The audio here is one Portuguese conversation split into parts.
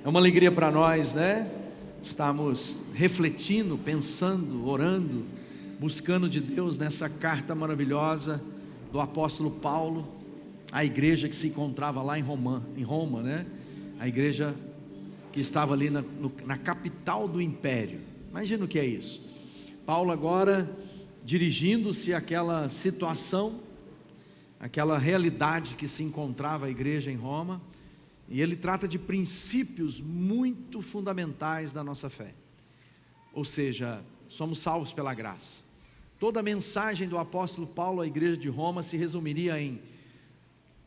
É uma alegria para nós, né? Estamos refletindo, pensando, orando, buscando de Deus nessa carta maravilhosa do apóstolo Paulo, à igreja que se encontrava lá em Roma, né? A igreja que estava ali na capital do império. Imagina o que é isso. Paulo agora dirigindo-se àquela situação, aquela realidade que se encontrava a igreja em Roma, e ele trata de princípios muito fundamentais da nossa fé. Ou seja, somos salvos pela graça. Toda a mensagem do apóstolo Paulo à igreja de Roma se resumiria em: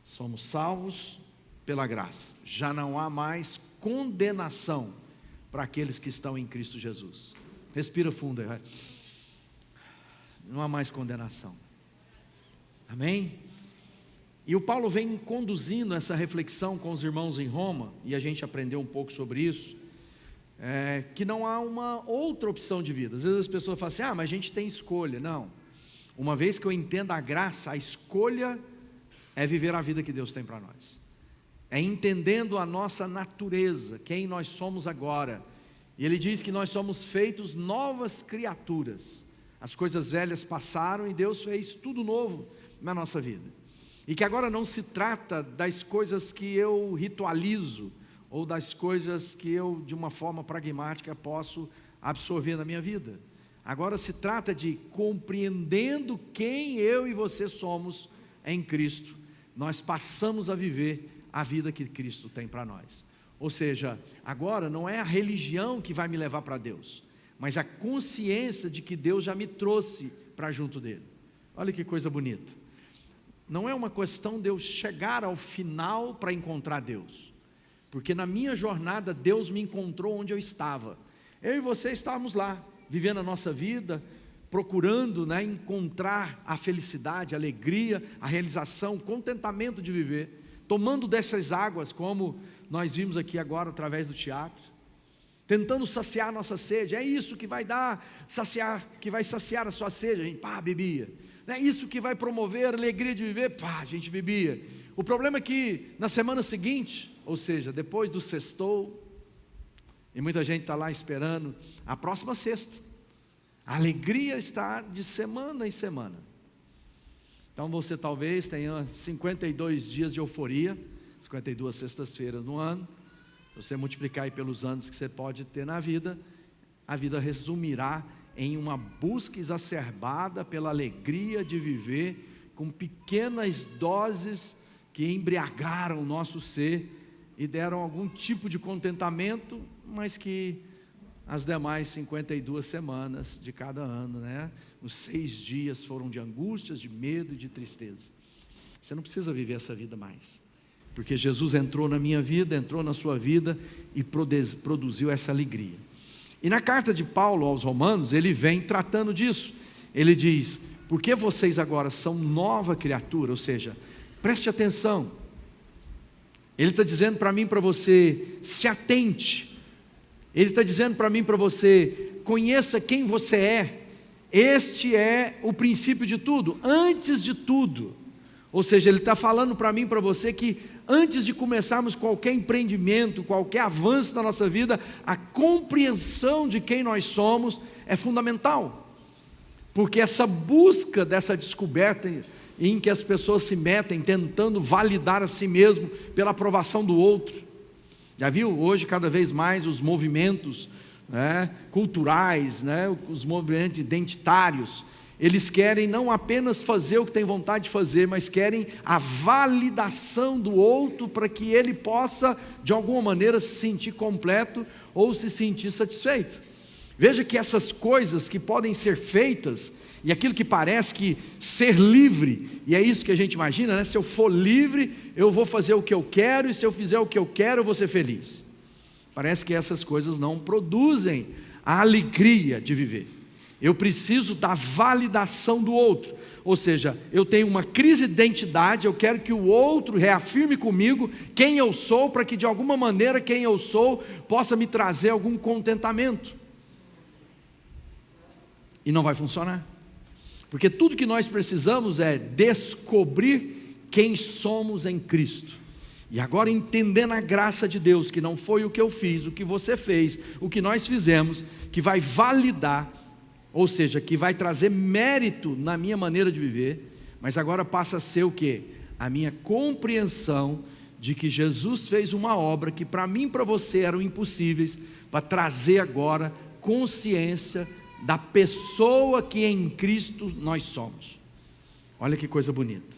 somos salvos pela graça. Já não há mais condenação para aqueles que estão em Cristo Jesus. Respira fundo aí. Não há mais condenação. Amém? E o Paulo vem conduzindo essa reflexão com os irmãos em Roma, e a gente aprendeu um pouco sobre isso, que não há uma outra opção de vida. Às vezes as pessoas falam assim: mas a gente tem escolha. Não, uma vez que eu entendo a graça, a escolha é viver a vida que Deus tem para nós, é entendendo a nossa natureza, quem nós somos agora. E ele diz que nós somos feitos novas criaturas, as coisas velhas passaram e Deus fez tudo novo na nossa vida. E que agora não se trata das coisas que eu ritualizo, ou das coisas que eu, de uma forma pragmática, posso absorver na minha vida. Agora se trata de compreendendo quem eu e você somos em Cristo, nós passamos a viver a vida que Cristo tem para nós. Ou seja, agora não é a religião que vai me levar para Deus, mas a consciência de que Deus já me trouxe para junto dele. Olha que coisa bonita. Não é uma questão de eu chegar ao final para encontrar Deus, porque na minha jornada Deus me encontrou onde eu estava. Eu e você estávamos lá, vivendo a nossa vida, procurando, encontrar a felicidade, a alegria, a realização, o contentamento de viver, tomando dessas águas, como nós vimos aqui agora através do teatro, tentando saciar a nossa sede. É isso que vai que vai saciar a sua sede. A gente bebia. É isso que vai promover a alegria de viver. A gente bebia. O problema é que na semana seguinte, ou seja, depois do sextou, e muita gente está lá esperando a próxima sexta, a alegria está de semana em semana. Então você talvez tenha 52 dias de euforia, 52 sextas-feiras no ano. Você multiplicar aí pelos anos que você pode ter na vida, a vida resumirá em uma busca exacerbada pela alegria de viver, com pequenas doses que embriagaram o nosso ser e deram algum tipo de contentamento, mas que as demais 52 semanas de cada ano, os 6 dias foram de angústias, de medo e de tristeza. Você não precisa viver essa vida mais, porque Jesus entrou na minha vida, entrou na sua vida e produziu essa alegria. E na carta de Paulo aos Romanos, ele vem tratando disso. Ele diz: porque vocês agora são nova criatura, ou seja, preste atenção. Ele está dizendo para mim e para você: se atente. Ele está dizendo para mim e para você: conheça quem você é. Este é o princípio de tudo, antes de tudo. Ou seja, ele está falando para mim e para você que antes de começarmos qualquer empreendimento, qualquer avanço na nossa vida, a compreensão de quem nós somos é fundamental. Porque essa busca dessa descoberta em que as pessoas se metem, tentando validar a si mesmo pela aprovação do outro. Já viu? Hoje cada vez mais os movimentos culturais, os movimentos identitários, eles querem não apenas fazer o que tem vontade de fazer, mas querem a validação do outro para que ele possa, de alguma maneira, se sentir completo ou se sentir satisfeito. Veja que essas coisas que podem ser feitas, e aquilo que parece que ser livre, e é isso que a gente imagina, se eu for livre, eu vou fazer o que eu quero, e se eu fizer o que eu quero, eu vou ser feliz. Parece que essas coisas não produzem a alegria de viver. Eu preciso da validação do outro, ou seja, eu tenho uma crise de identidade, eu quero que o outro reafirme comigo quem eu sou, para que de alguma maneira quem eu sou possa me trazer algum contentamento. E não vai funcionar, porque tudo que nós precisamos é descobrir quem somos em Cristo. E agora, entendendo a graça de Deus, que não foi o que eu fiz, o que você fez, o que nós fizemos, que vai validar, ou seja, que vai trazer mérito na minha maneira de viver, mas agora passa a ser o quê? A minha compreensão de que Jesus fez uma obra que para mim e para você eram impossíveis, para trazer agora consciência da pessoa que em Cristo nós somos. Olha que coisa bonita.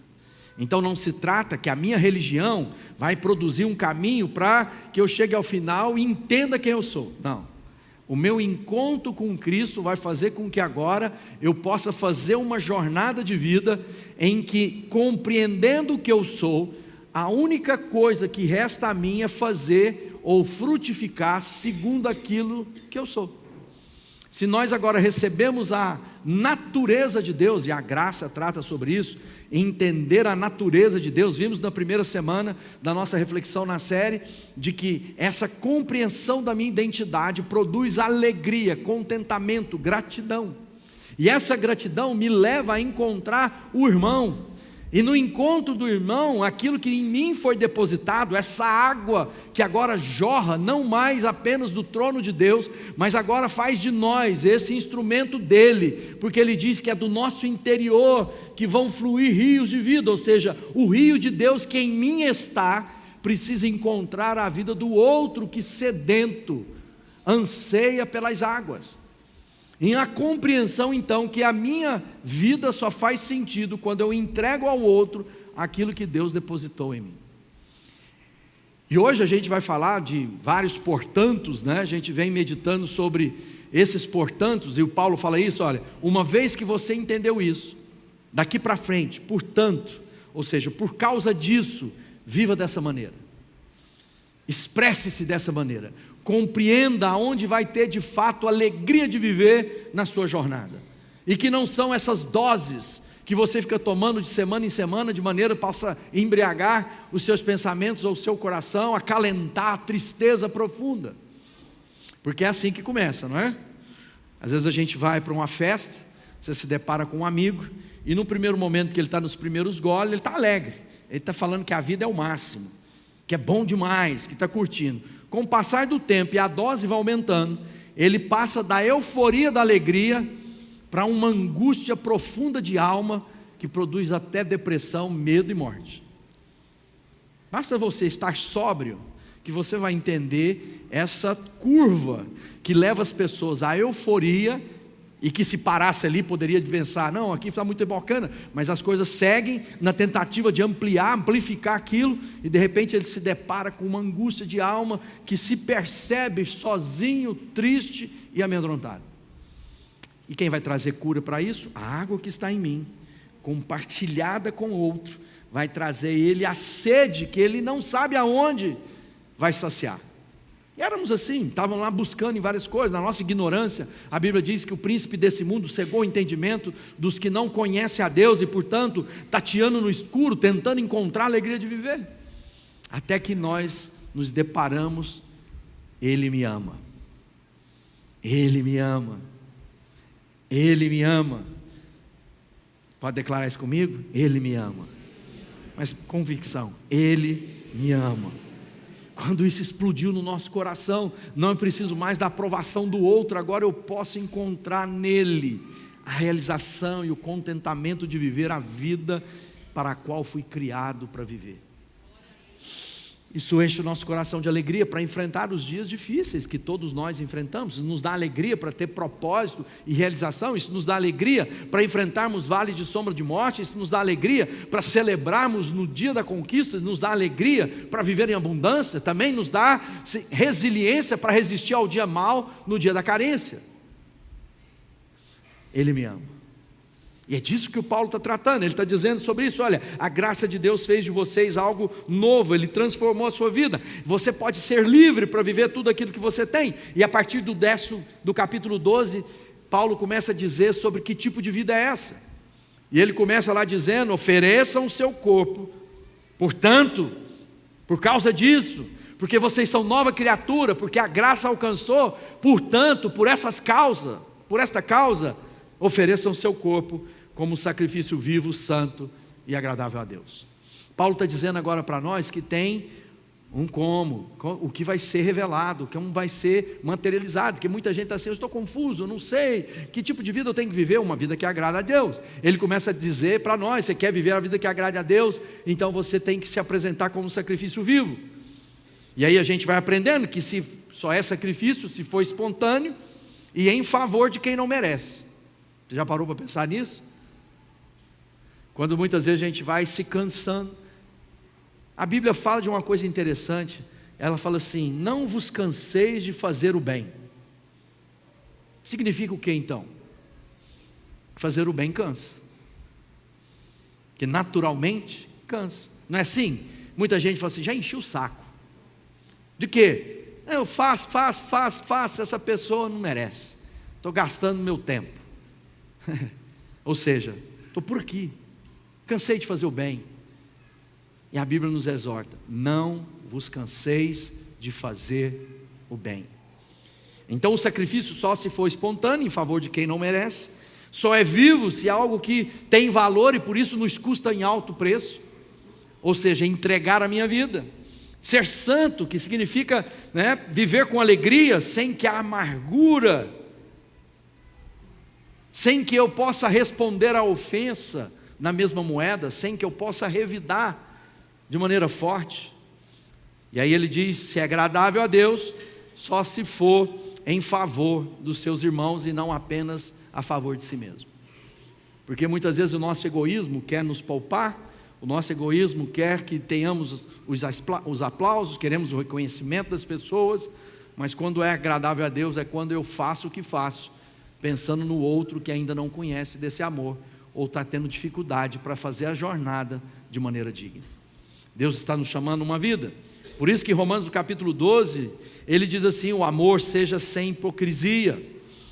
Então não se trata que a minha religião vai produzir um caminho para que eu chegue ao final e entenda quem eu sou. Não. O meu encontro com Cristo vai fazer com que agora eu possa fazer uma jornada de vida em que, compreendendo o que eu sou, a única coisa que resta a mim é fazer ou frutificar segundo aquilo que eu sou. Se nós agora recebemos a natureza de Deus, e a graça trata sobre isso, entender a natureza de Deus, vimos na primeira semana da nossa reflexão na série, de que essa compreensão da minha identidade produz alegria, contentamento, gratidão, e essa gratidão me leva a encontrar o irmão, e no encontro do irmão, aquilo que em mim foi depositado, essa água que agora jorra, não mais apenas do trono de Deus, mas agora faz de nós esse instrumento dele, porque ele diz que é do nosso interior que vão fluir rios de vida, ou seja, o rio de Deus que em mim está, precisa encontrar a vida do outro que sedento, anseia pelas águas. Em a compreensão então que a minha vida só faz sentido quando eu entrego ao outro aquilo que Deus depositou em mim. E hoje a gente vai falar de vários portantos, né? A gente vem meditando sobre esses portantos, e o Paulo fala isso, olha, uma vez que você entendeu isso, daqui para frente, portanto, ou seja, por causa disso, viva dessa maneira, expresse-se dessa maneira, compreenda aonde vai ter de fato alegria de viver na sua jornada, e que não são essas doses que você fica tomando de semana em semana, de maneira que possa embriagar os seus pensamentos ou o seu coração, acalentar a tristeza profunda, porque é assim que começa, não é? Às vezes a gente vai para uma festa, você se depara com um amigo, e no primeiro momento que ele está nos primeiros goles, ele está alegre, ele está falando que a vida é o máximo, que é bom demais, que está curtindo. Com o passar do tempo e a dose vai aumentando, ele passa da euforia da alegria para uma angústia profunda de alma que produz até depressão, medo e morte. Basta você estar sóbrio que você vai entender essa curva que leva as pessoas à euforia, e que se parasse ali poderia pensar, não, aqui está muito bacana, mas as coisas seguem na tentativa de amplificar aquilo, e de repente ele se depara com uma angústia de alma, que se percebe sozinho, triste e amedrontado. E quem vai trazer cura para isso? A água que está em mim, compartilhada com o outro, vai trazer ele a sede que ele não sabe aonde vai saciar. E éramos assim, estavam lá buscando em várias coisas, na nossa ignorância, a Bíblia diz que o príncipe desse mundo cegou o entendimento dos que não conhecem a Deus, e portanto, tateando no escuro, tentando encontrar a alegria de viver, até que nós nos deparamos, Ele me ama, Ele me ama, Ele me ama. Pode declarar isso comigo? Ele me ama, mas convicção, Ele me ama. Quando isso explodiu no nosso coração, não preciso mais da aprovação do outro, agora eu posso encontrar nele a realização e o contentamento de viver a vida para a qual fui criado para viver. Isso enche o nosso coração de alegria para enfrentar os dias difíceis que todos nós enfrentamos. Isso nos dá alegria para ter propósito e realização. Isso nos dá alegria para enfrentarmos vale de sombra de morte. Isso nos dá alegria para celebrarmos no dia da conquista. Isso nos dá alegria para viver em abundância. Também nos dá resiliência para resistir ao dia mau no dia da carência. Ele me ama. E é disso que o Paulo está tratando, ele está dizendo sobre isso, olha, a graça de Deus fez de vocês algo novo, Ele transformou a sua vida, você pode ser livre para viver tudo aquilo que você tem, e a partir do capítulo 12, Paulo começa a dizer sobre que tipo de vida é essa, e ele começa lá dizendo, ofereçam o seu corpo, portanto, por causa disso, porque vocês são nova criatura, porque a graça alcançou, portanto, por esta causa, ofereçam o seu corpo, como sacrifício vivo, santo e agradável a Deus. Paulo está dizendo agora para nós que tem um como, o que vai ser revelado, como vai ser materializado, porque muita gente está assim, eu estou confuso, eu não sei, que tipo de vida eu tenho que viver, uma vida que agrada a Deus. Ele começa a dizer para nós, você quer viver a vida que agrade a Deus, então você tem que se apresentar como um sacrifício vivo. E aí a gente vai aprendendo que se só é sacrifício, se for espontâneo, e em favor de quem não merece. Você já parou para pensar nisso? Quando muitas vezes a gente vai se cansando, a Bíblia fala de uma coisa interessante, ela fala assim, não vos canseis de fazer o bem. Significa o que então? Fazer o bem cansa. Que naturalmente cansa. Não é assim? Muita gente fala assim, já enchi o saco. De quê? Eu faço, essa pessoa não merece. Estou gastando meu tempo. Ou seja, estou por aqui. Cansei de fazer o bem. E a Bíblia nos exorta, não vos canseis de fazer o bem. Então o sacrifício só se for espontâneo, em favor de quem não merece. Só é vivo se é algo que tem valor e por isso nos custa em alto preço. Ou seja, entregar a minha vida. Ser santo, que significa, viver com alegria, sem que a amargura, sem que eu possa responder à ofensa na mesma moeda, sem que eu possa revidar de maneira forte. E aí ele diz, se é agradável a Deus, só se for em favor dos seus irmãos e não apenas a favor de si mesmo. Porque muitas vezes o nosso egoísmo quer nos poupar, o nosso egoísmo quer que tenhamos os aplausos, queremos o reconhecimento das pessoas, mas quando é agradável a Deus é quando eu faço o que faço, pensando no outro que ainda não conhece desse amor, ou está tendo dificuldade para fazer a jornada de maneira digna. Deus está nos chamando uma vida. Por isso que Romanos no capítulo 12, ele diz assim, o amor seja sem hipocrisia,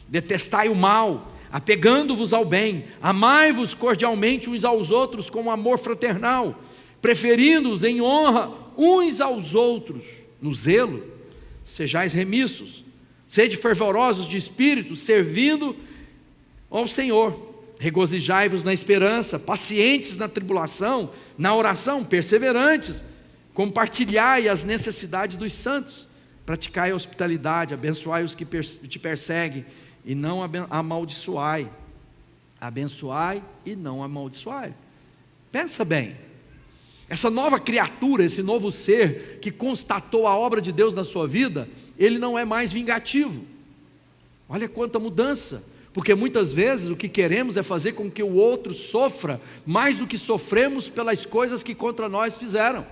detestai o mal, apegando-vos ao bem, amai-vos cordialmente uns aos outros com amor fraternal, preferindo-os em honra uns aos outros, no zelo, sejais remissos, sede fervorosos de espírito, servindo ao Senhor, regozijai-vos na esperança, pacientes na tribulação, na oração, perseverantes, compartilhai as necessidades dos santos, praticai a hospitalidade, abençoai os que te perseguem, e não amaldiçoai. Abençoai e não amaldiçoai. Pensa bem, essa nova criatura, esse novo ser que constatou a obra de Deus na sua vida, ele não é mais vingativo. Olha quanta mudança. Porque muitas vezes o que queremos é fazer com que o outro sofra mais do que sofremos pelas coisas que contra nós fizeram.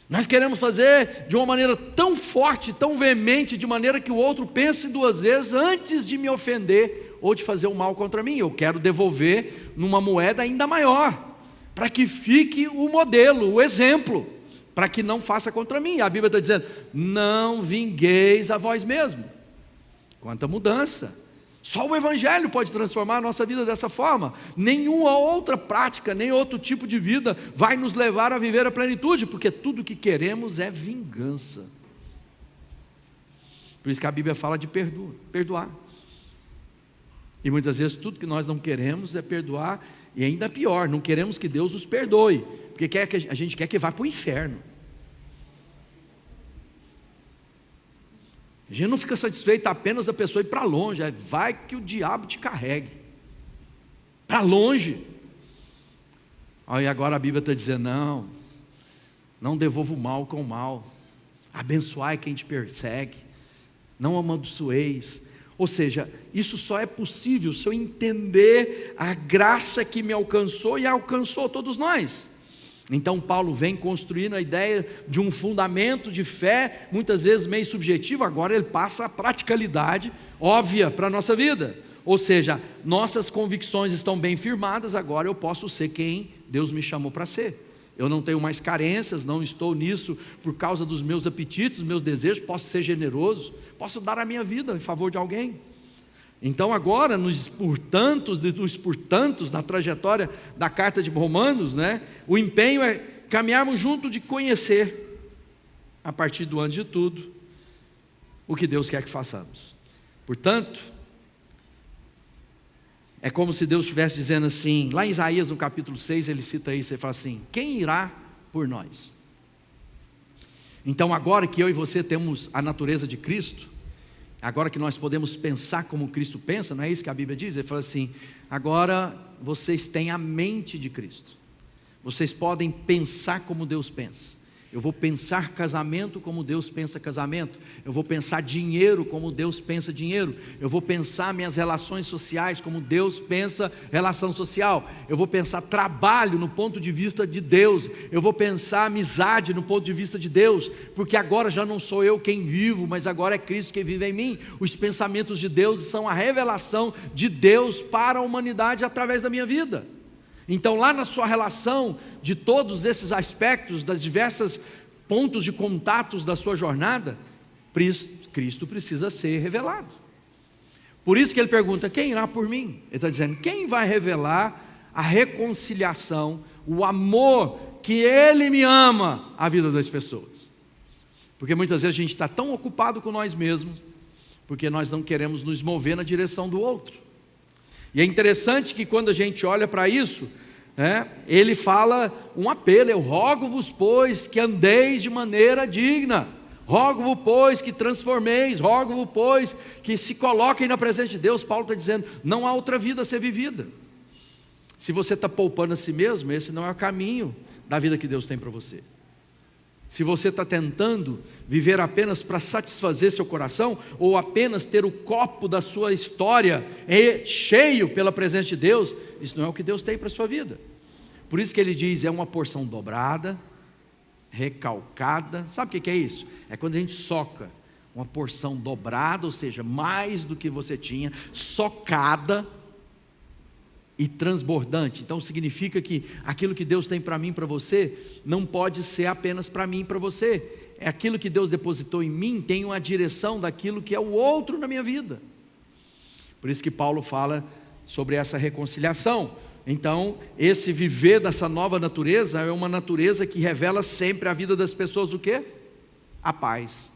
Nós queremos fazer de uma maneira tão forte, tão veemente, de maneira que o outro pense duas vezes antes de me ofender ou de fazer o mal contra mim. Eu quero devolver numa moeda ainda maior, para que fique o modelo, o exemplo, para que não faça contra mim. A Bíblia está dizendo, não vingueis a vós mesmo. Quanta mudança! Só o Evangelho pode transformar a nossa vida dessa forma. Nenhuma outra prática, nem outro tipo de vida vai nos levar a viver a plenitude, porque tudo que queremos é vingança. Por isso que a Bíblia fala de perdoar. E muitas vezes tudo que nós não queremos é perdoar, e ainda pior, não queremos que Deus os perdoe, porque a gente quer que vá para o inferno. A gente não fica satisfeito apenas da pessoa ir para longe, vai que o diabo te carregue para longe. Aí agora a Bíblia está dizendo, não devolva o mal com o mal, abençoai quem te persegue, não amaldiçoeis. Ou seja, isso só é possível se eu entender a graça que me alcançou e alcançou todos nós. Então Paulo vem construindo a ideia de um fundamento de fé, muitas vezes meio subjetivo, agora ele passa a praticalidade óbvia para a nossa vida. Ou seja, nossas convicções estão bem firmadas, agora eu posso ser quem Deus me chamou para ser. Eu não tenho mais carências, não estou nisso por causa dos meus apetites, dos meus desejos, posso ser generoso, posso dar a minha vida em favor de alguém. Então agora, nos portantos, na trajetória da carta de Romanos, o empenho é caminharmos junto de conhecer, a partir do antes de tudo, o que Deus quer que façamos. Portanto, É como se Deus estivesse dizendo assim, lá em Isaías no capítulo 6, ele cita isso, ele fala assim: quem irá por nós? Então agora que eu e você temos a natureza de Cristo, agora que nós podemos pensar como Cristo pensa, não é isso que a Bíblia diz? Ele fala assim: agora vocês têm a mente de Cristo, vocês podem pensar como Deus pensa. Eu vou pensar casamento como Deus pensa casamento. Eu vou pensar dinheiro como Deus pensa dinheiro. Eu vou pensar minhas relações sociais como Deus pensa relação social. Eu vou pensar trabalho no ponto de vista de Deus. Eu vou pensar amizade no ponto de vista de Deus. Porque agora já não sou eu quem vivo, mas agora é Cristo quem vive em mim. Os pensamentos de Deus são a revelação de Deus para a humanidade através da minha vida. Então lá na sua relação de todos esses aspectos, das diversas pontos de contatos da sua jornada, Cristo precisa ser revelado. Por isso que ele pergunta: quem irá por mim? Ele está dizendo: quem vai revelar a reconciliação, o amor que Ele me ama à vida das pessoas? Porque muitas vezes a gente está tão ocupado com nós mesmos, porque nós não queremos nos mover na direção do outro. E é interessante que quando a gente olha para isso, ele fala um apelo: eu rogo-vos, pois, que andeis de maneira digna, rogo-vos, pois, que transformeis, rogo-vos, pois, que se coloquem na presença de Deus. Paulo está dizendo: não há outra vida a ser vivida. Se você está poupando a si mesmo, esse não é o caminho da vida que Deus tem para você. Se você está tentando viver apenas para satisfazer seu coração, ou apenas ter o copo da sua história cheio pela presença de Deus, isso não é o que Deus tem para a sua vida. Por isso que ele diz: é uma porção dobrada, recalcada. Sabe o que é isso? É quando a gente soca uma porção dobrada, ou seja, mais do que você tinha, socada e transbordante. Então significa que aquilo que Deus tem para mim e para você não pode ser apenas para mim e para você. É aquilo que Deus depositou em mim, tem uma direção daquilo que é o outro na minha vida. Por isso que Paulo fala sobre essa reconciliação. Então esse viver dessa nova natureza é uma natureza que revela sempre a vida das pessoas o quê? A paz.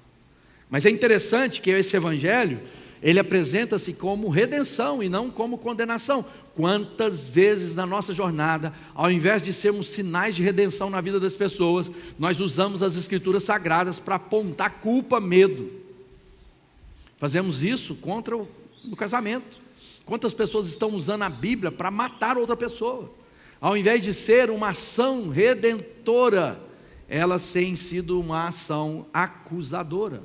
Mas é interessante que esse evangelho, ele apresenta-se como redenção e não como condenação. Quantas vezes na nossa jornada, ao invés de sermos sinais de redenção na vida das pessoas, nós usamos as escrituras sagradas para apontar culpa, medo. Fazemos isso contra o casamento. Quantas pessoas estão usando a Bíblia para matar outra pessoa? Ao invés de ser uma ação redentora, ela tem sido uma ação acusadora.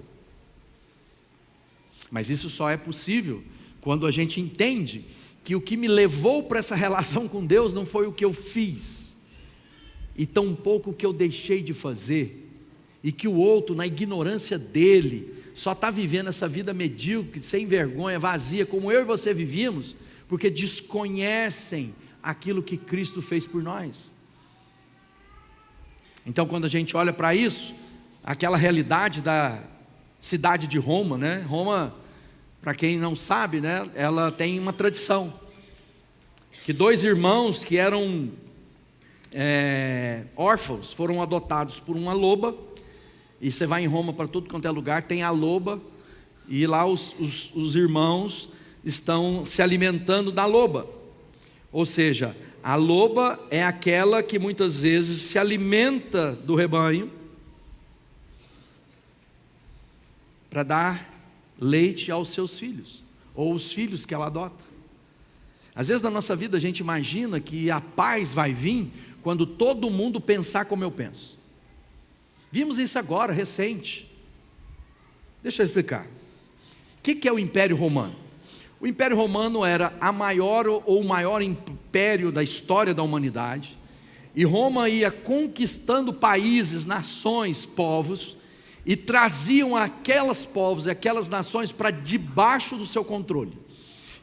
Mas isso só é possível quando a gente entende que o que me levou para essa relação com Deus não foi o que eu fiz, e tampouco o que eu deixei de fazer, e que o outro, na ignorância dele, só está vivendo essa vida medíocre, sem vergonha, vazia, como eu e você vivíamos, porque desconhecem aquilo que Cristo fez por nós. Então quando a gente olha para isso, aquela realidade da cidade de Roma, Roma, para quem não sabe, ela tem uma tradição, que 2 irmãos que eram órfãos, foram adotados por uma loba, e você vai em Roma para tudo quanto é lugar, tem a loba, e lá os irmãos estão se alimentando da loba. Ou seja, a loba é aquela que muitas vezes se alimenta do rebanho, para dar leite aos seus filhos, ou os filhos que ela adota. Às vezes na nossa vida a gente imagina que a paz vai vir quando todo mundo pensar como eu penso. Vimos isso agora, recente. Deixa eu explicar. O que é o Império Romano? O Império Romano era a maior ou o maior império da história da humanidade, e Roma ia conquistando países, nações, povos, e traziam aquelas povos e aquelas nações para debaixo do seu controle.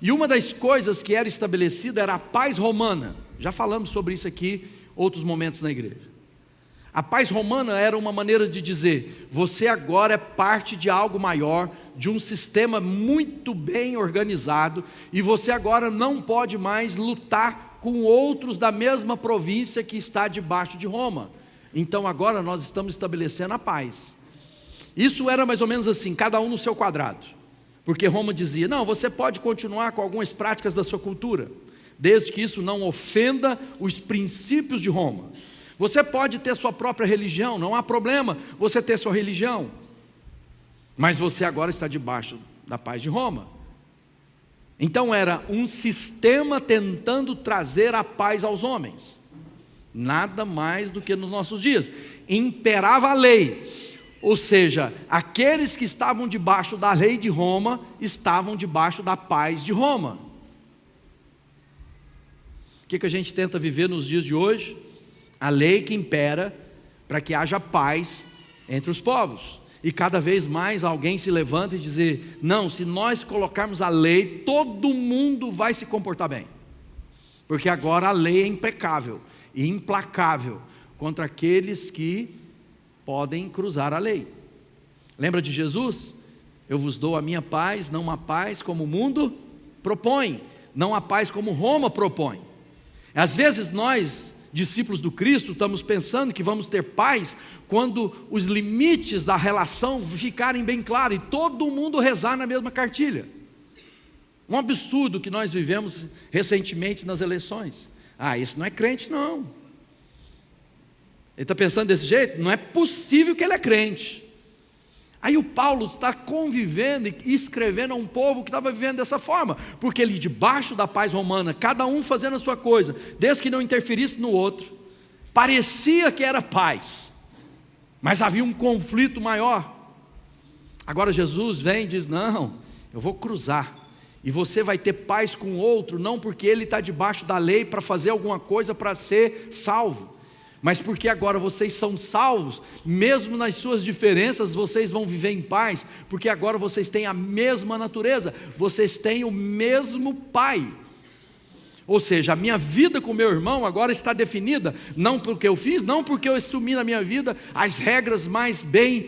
E uma das coisas que era estabelecida era a paz romana. Já falamos sobre isso aqui outros momentos na igreja. A paz romana era uma maneira de dizer: você agora é parte de algo maior, de um sistema muito bem organizado, e você agora não pode mais lutar com outros da mesma província que está debaixo de Roma. Então agora nós estamos estabelecendo a paz. Isso era mais ou menos assim, cada um no seu quadrado. Porque Roma dizia: não, você pode continuar com algumas práticas da sua cultura, desde que isso não ofenda os princípios de Roma. Você pode ter sua própria religião, não há problema você ter sua religião, mas você agora está debaixo da paz de Roma. Então era um sistema tentando trazer a paz aos homens, nada mais do que nos nossos dias. Imperava a lei, ou seja, aqueles que estavam debaixo da lei de Roma estavam debaixo da paz de Roma. O que a gente tenta viver nos dias de hoje? A lei que impera para que haja paz entre os povos. E cada vez mais alguém se levanta e dizer: não, se nós colocarmos a lei, todo mundo vai se comportar bem, porque agora a lei é impecável e implacável contra aqueles que podem cruzar a lei. Lembra de Jesus? Eu vos dou a minha paz, não a paz como o mundo propõe, não a paz como Roma propõe. Às vezes nós, discípulos do Cristo, estamos pensando que vamos ter paz quando os limites da relação ficarem bem claros e todo mundo rezar na mesma cartilha. Um absurdo que nós vivemos recentemente nas eleições. Esse não é crente não. Ele está pensando desse jeito? Não é possível que ele é crente. Aí o Paulo está convivendo e escrevendo a um povo que estava vivendo dessa forma, porque ele debaixo da paz romana, cada um fazendo a sua coisa, desde que não interferisse no outro, parecia que era paz, mas havia um conflito maior. Agora Jesus vem e diz: não, eu vou cruzar, e você vai ter paz com o outro, não porque ele está debaixo da lei para fazer alguma coisa para ser salvo, mas porque agora vocês são salvos, mesmo nas suas diferenças vocês vão viver em paz, porque agora vocês têm a mesma natureza, vocês têm o mesmo Pai. Ou seja, a minha vida com o meu irmão agora está definida, não porque eu fiz, não porque eu assumi na minha vida as regras mais bem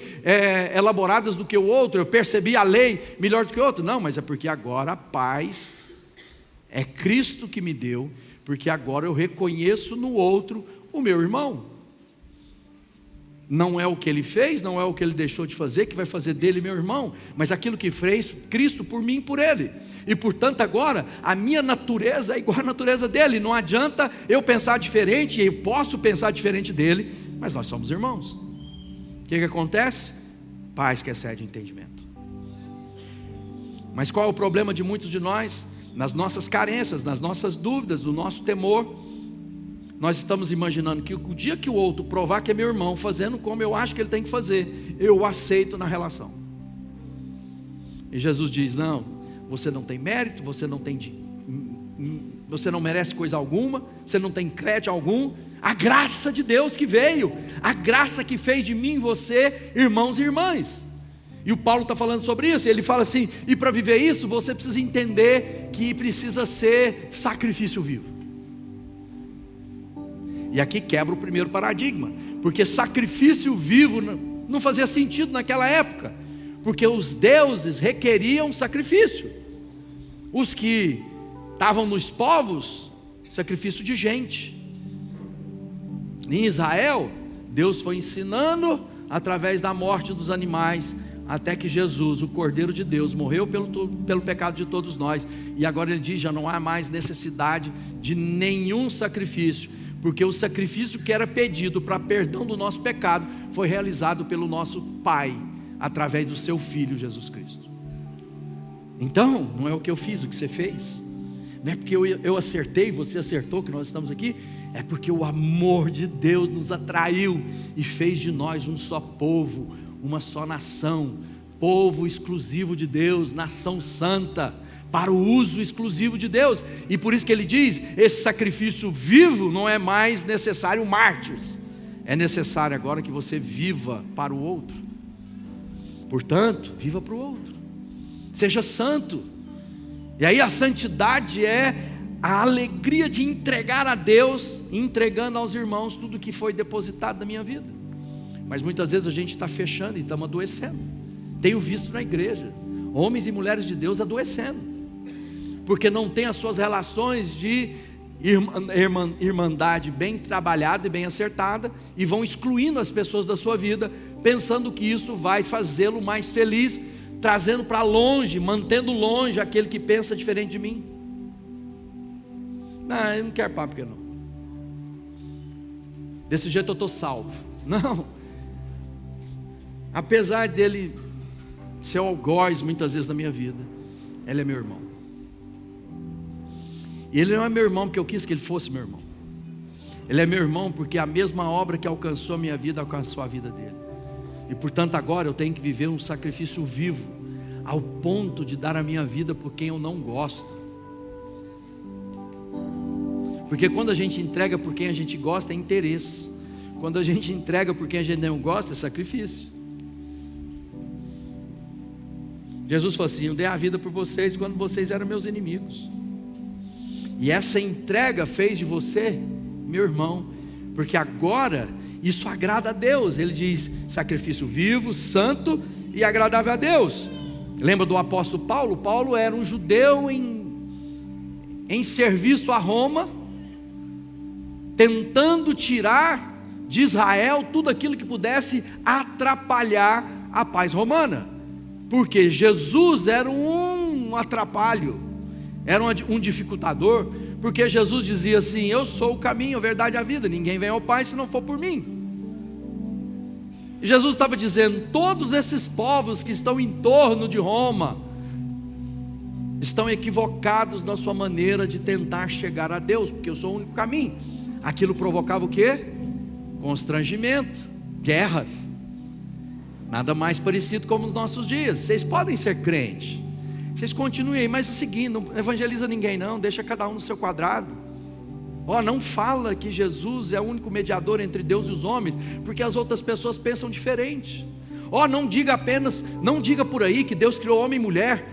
elaboradas do que o outro, eu percebi a lei melhor do que o outro, não, mas é porque agora a paz é Cristo que me deu, porque agora eu reconheço no outro o meu irmão. Não é o que ele fez, não é o que ele deixou de fazer que vai fazer dele meu irmão, mas aquilo que fez Cristo por mim e por ele. E portanto agora a minha natureza é igual à natureza dele. Não adianta eu pensar diferente, eu posso pensar diferente dele, mas nós somos irmãos. O que acontece? Paz que excede entendimento. Mas qual é o problema de muitos de nós? Nas nossas carências, nas nossas dúvidas, no nosso temor, nós estamos imaginando que o dia que o outro provar que é meu irmão, fazendo como eu acho que ele tem que fazer, eu o aceito na relação. E Jesus diz: não, você não tem mérito, você não merece coisa alguma, você não tem crédito algum. A graça de Deus que veio, a graça que fez de mim e você irmãos e irmãs. E o Paulo está falando sobre isso, ele fala assim: e para viver isso, você precisa entender que precisa ser sacrifício vivo. E aqui quebra o primeiro paradigma, porque sacrifício vivo não fazia sentido naquela época, porque os deuses requeriam sacrifício. Os que estavam nos povos, sacrifício de gente. Em Israel, Deus foi ensinando através da morte dos animais, até que Jesus, o Cordeiro de Deus, morreu pelo pecado de todos nós. E agora ele diz: já não há mais necessidade de nenhum sacrifício, porque o sacrifício que era pedido para perdão do nosso pecado foi realizado pelo nosso Pai, através do seu Filho Jesus Cristo. Então, não é o que eu fiz, o que você fez, não é porque eu acertei, você acertou que nós estamos aqui, é porque o amor de Deus nos atraiu e fez de nós um só povo, uma só nação, povo exclusivo de Deus, nação santa, para o uso exclusivo de Deus. E por isso que ele diz: esse sacrifício vivo não é mais necessário mártires, é necessário agora que você viva para o outro. Portanto, viva para o outro, seja santo. E aí a santidade é a alegria de entregar a Deus, entregando aos irmãos tudo que foi depositado na minha vida. Mas muitas vezes a gente está fechando e estamos adoecendo. Tenho visto na igreja homens e mulheres de Deus adoecendo, porque não tem as suas relações de irmandade bem trabalhada e bem acertada, e vão excluindo as pessoas da sua vida, pensando que isso vai fazê-lo mais feliz, trazendo para longe, mantendo longe aquele que pensa diferente de mim. Não, eu não quero papo porque não. Desse jeito eu estou salvo. Não. Apesar dele ser algoz muitas vezes na minha vida, ele é meu irmão. E ele não é meu irmão porque eu quis que ele fosse meu irmão. Ele é meu irmão porque a mesma obra que alcançou a minha vida, alcançou a vida dele. E portanto agora eu tenho que viver um sacrifício vivo, ao ponto de dar a minha vida por quem eu não gosto. Porque quando a gente entrega por quem a gente gosta é interesse. Quando a gente entrega por quem a gente não gosta é sacrifício. Jesus falou assim: eu dei a vida por vocês quando vocês eram meus inimigos. E essa entrega fez de você meu irmão, porque agora isso agrada a Deus. Ele diz: sacrifício vivo, santo e agradável a Deus. Lembra do apóstolo Paulo? Paulo era um judeu em serviço a Roma, tentando tirar de Israel tudo aquilo que pudesse atrapalhar a paz romana, porque Jesus era um atrapalho, era um dificultador, porque Jesus dizia assim: eu sou o caminho, a verdade e a vida, ninguém vem ao Pai se não for por mim. E Jesus estava dizendo: todos esses povos que estão em torno de Roma estão equivocados na sua maneira de tentar chegar a Deus, porque eu sou o único caminho. Aquilo provocava o quê? Constrangimento, guerras. Nada mais parecido com os nossos dias. Vocês podem ser crentes, vocês continuem aí, mas é o seguinte: não evangeliza ninguém não, deixa cada um no seu quadrado. Não fala que Jesus é o único mediador entre Deus e os homens, porque as outras pessoas pensam diferente. Não diga por aí que Deus criou homem e mulher,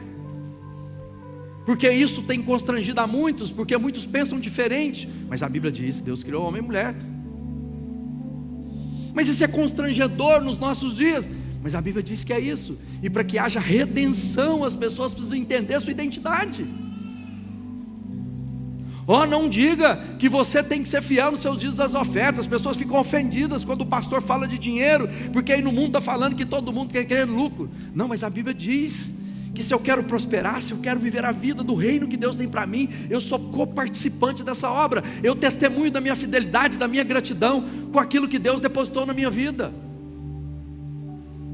porque isso tem constrangido a muitos, porque muitos pensam diferente. Mas a Bíblia diz que Deus criou homem e mulher. Mas isso é constrangedor nos nossos dias. Mas a Bíblia diz que é isso. E para que haja redenção, as pessoas precisam entender a sua identidade. Não diga que você tem que ser fiel nos seus dias das ofertas. As pessoas ficam ofendidas quando o pastor fala de dinheiro, porque aí no mundo está falando que todo mundo quer querer lucro. Não, mas a Bíblia diz que se eu quero prosperar, se eu quero viver a vida do reino que Deus tem para mim, eu sou coparticipante dessa obra. Eu testemunho da minha fidelidade, da minha gratidão com aquilo que Deus depositou na minha vida.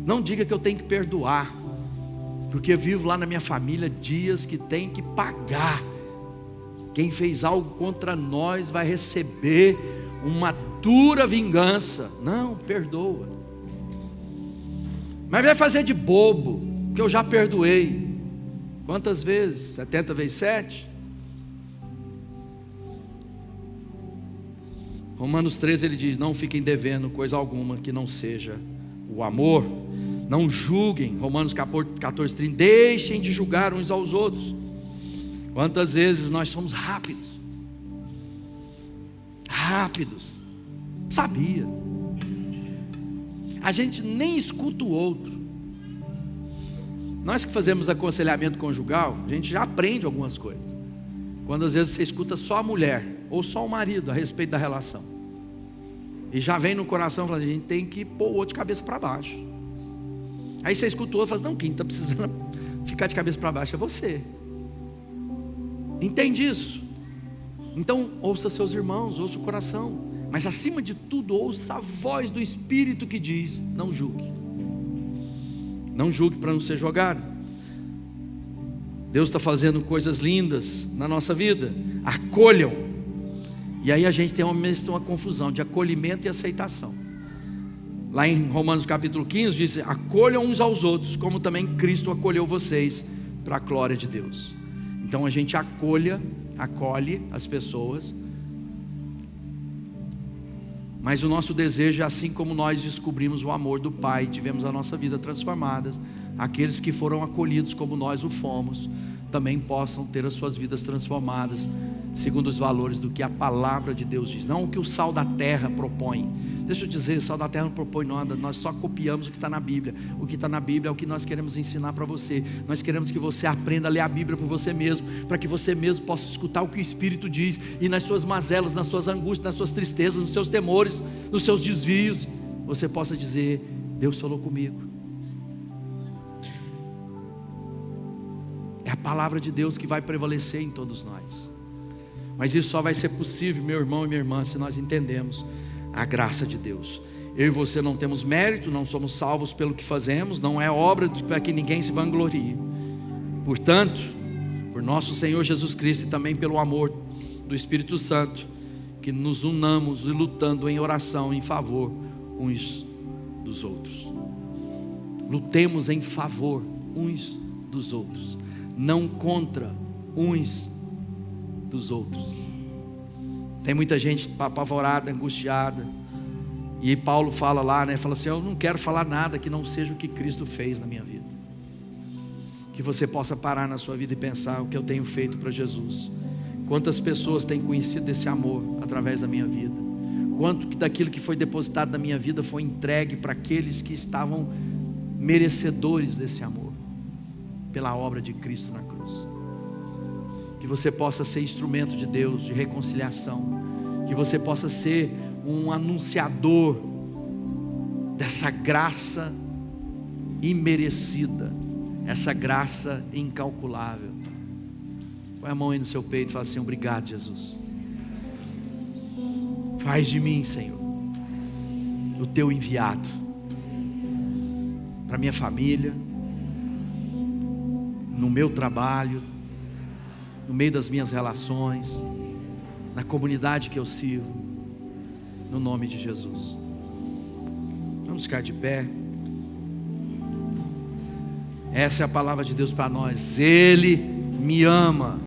Não diga que eu tenho que perdoar, porque vivo lá na minha família dias que tem que pagar. Quem fez algo contra nós vai receber uma dura vingança. Não, perdoa. Mas vai fazer de bobo, que eu já perdoei. Quantas vezes? 70 vezes 7? Romanos 13 ele diz: não fiquem devendo coisa alguma que não seja o amor. Não julguem. Romanos 14, 30. Deixem de julgar uns aos outros. Quantas vezes nós somos rápidos? Sabia. A gente nem escuta o outro. Nós que fazemos aconselhamento conjugal, a gente já aprende algumas coisas. Quando às vezes você escuta só a mulher ou só o marido a respeito da relação, e já vem no coração falando: a gente tem que pôr o outro de cabeça para baixo. Aí você escuta o outro e fala: não, quem está precisando ficar de cabeça para baixo é você. Entende isso? Então ouça seus irmãos, ouça o coração, mas acima de tudo ouça a voz do Espírito que diz: não julgue. Não julgue para não ser jogado. Deus está fazendo coisas lindas na nossa vida. Acolham. E aí a gente tem uma confusão de acolhimento e aceitação. Lá em Romanos capítulo 15 diz: acolham uns aos outros, como também Cristo acolheu vocês para a glória de Deus. Então a gente acolhe as pessoas, mas o nosso desejo é, assim como nós descobrimos o amor do Pai, tivemos a nossa vida transformada, aqueles que foram acolhidos como nós o fomos, também possam ter as suas vidas transformadas, segundo os valores do que a palavra de Deus diz, não o que o sal da terra propõe. Deixa eu dizer, o sal da terra não propõe nada, nós só copiamos o que está na Bíblia. O que está na Bíblia é o que nós queremos ensinar para você. Nós queremos que você aprenda a ler a Bíblia por você mesmo, para que você mesmo possa escutar o que o Espírito diz, e nas suas mazelas, nas suas angústias, nas suas tristezas, nos seus temores, nos seus desvios, você possa dizer: Deus falou comigo. É a palavra de Deus que vai prevalecer em todos nós. Mas isso só vai ser possível, meu irmão e minha irmã, se nós entendemos a graça de Deus. Eu e você não temos mérito, não somos salvos pelo que fazemos, não é obra para que ninguém se vanglorie. Portanto, por nosso Senhor Jesus Cristo e também pelo amor do Espírito Santo, que nos unamos e lutando em oração em favor uns dos outros. Lutemos em favor uns dos outros, não contra uns dos outros. Tem muita gente apavorada, angustiada, e Paulo fala lá, né? Fala assim: eu não quero falar nada que não seja o que Cristo fez na minha vida. Que você possa parar na sua vida e pensar o que eu tenho feito para Jesus. Quantas pessoas têm conhecido desse amor através da minha vida? Quanto daquilo que foi depositado na minha vida foi entregue para aqueles que estavam merecedores desse amor, pela obra de Cristo na cruz. Que você possa ser instrumento de Deus, de reconciliação. Que você possa ser um anunciador dessa graça imerecida, essa graça incalculável. Põe a mão aí no seu peito e fala assim: obrigado, Jesus. Faz de mim, Senhor, o teu enviado para minha família, no meu trabalho, no meio das minhas relações, na comunidade que eu sirvo, no nome de Jesus. Vamos ficar de pé. Essa é a palavra de Deus para nós. Ele me ama.